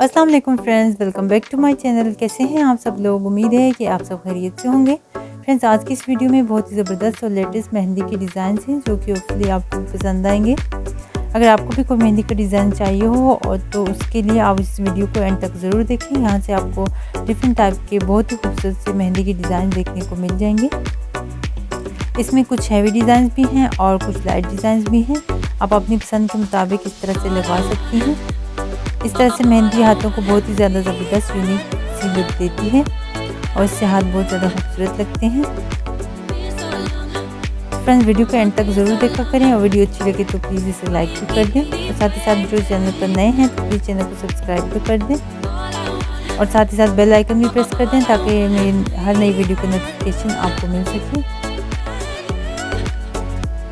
अस्सलाम वालेकुम friends, welcome back to my channel. कैसे हैं आप सब लोग? उम्मीद है कि आप सब खैरियत से होंगे। फ्रेंड्स, आज की इस वीडियो में बहुत ही ज़बरदस्त और लेटेस्ट मेहंदी के डिज़ाइन हैं जो कि होपफुली आपको पसंद आएंगे। अगर आपको भी कोई मेहंदी का डिज़ाइन चाहिए हो और तो उसके लिए आप इस वीडियो को एंड तक ज़रूर देखें। यहाँ से आपको डिफरेंट टाइप के बहुत ही खूबसूरत से मेहंदी के डिज़ाइन देखने को मिल जाएंगे। इसमें कुछ हैवी डिज़ाइन भी हैं और कुछ लाइट डिज़ाइन भी हैं। आप अपनी पसंद के मुताबिक इस तरह से लगवा सकती हैं। इस तरह से मेहंदी हाथों को बहुत ही ज़्यादा ज़बरदस्त यूनिक सी लुक देती है और इससे हाथ बहुत ज़्यादा खूबसूरत लगते हैं। फ्रेंड्स, वीडियो को एंड तक ज़रूर देखा करें और वीडियो अच्छी लगे तो प्लीज़ इसे लाइक भी कर दें और साथ ही साथ जो चैनल पर नए हैं तो प्लीज़ चैनल को सब्सक्राइब भी कर दें और साथ ही साथ बेल आइकन भी प्रेस कर दें ताकि मेरी हर नई वीडियो की नोटिफिकेशन आपको मिल सके।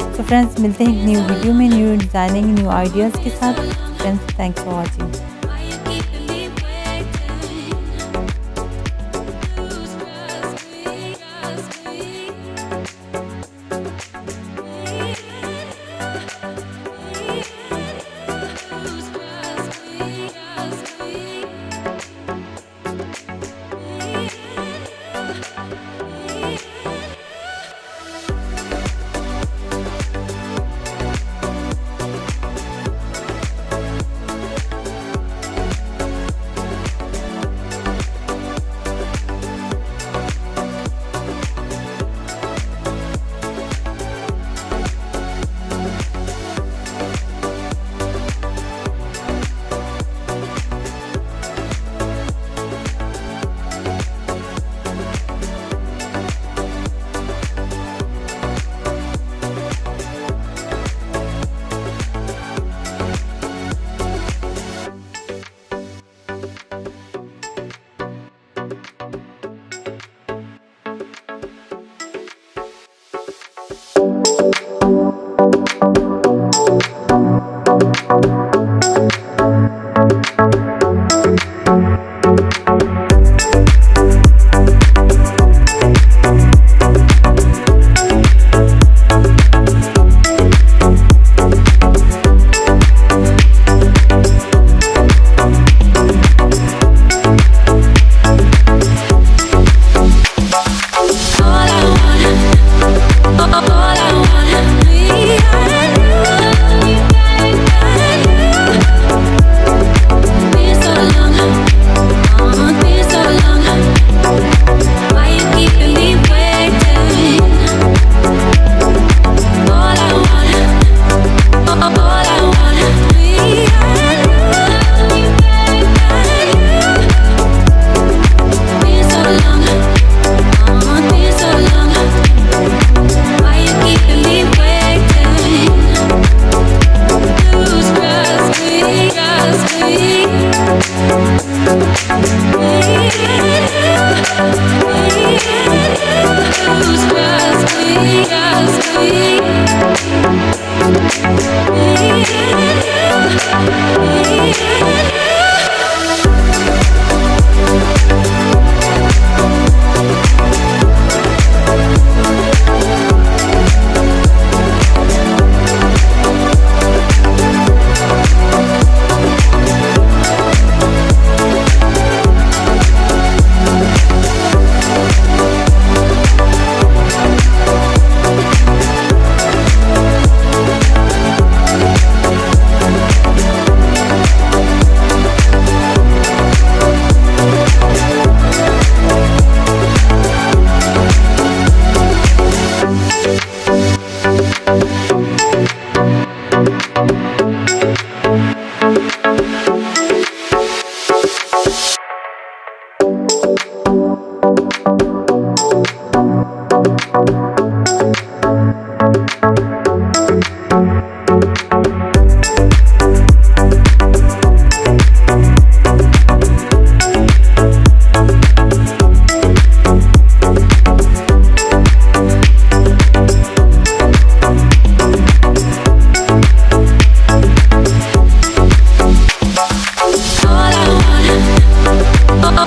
तो फ्रेंड्स, मिलते हैं एक न्यू वीडियो में न्यू डिज़ाइनिंग न्यू आइडियाज़ के साथ। Friends, thanks for watching.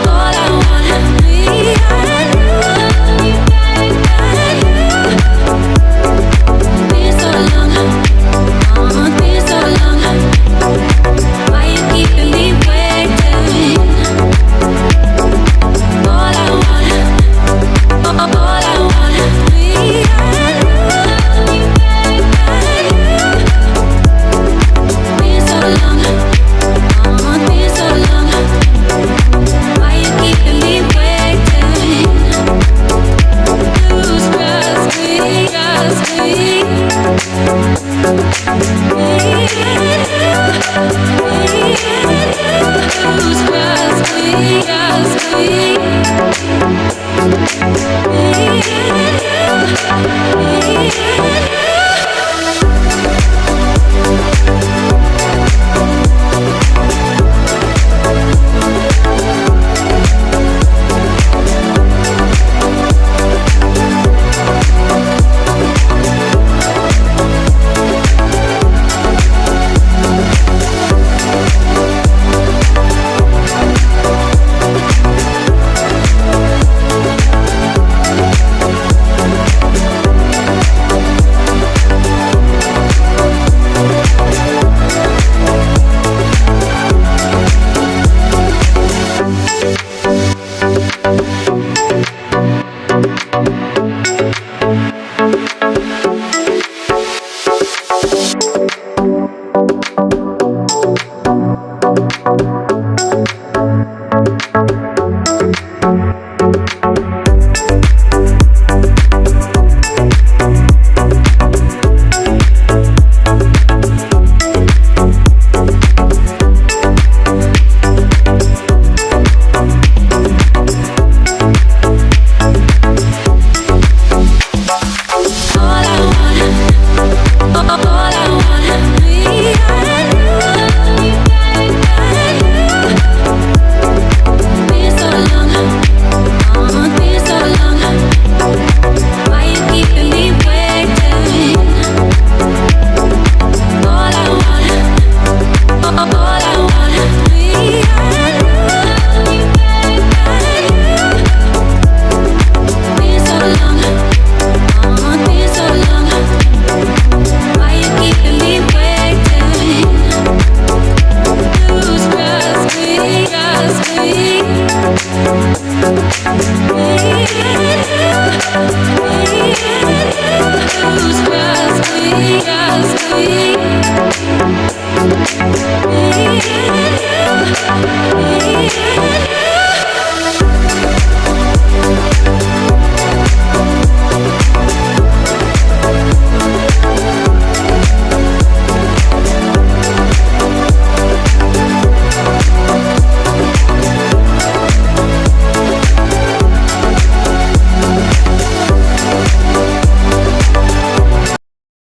all I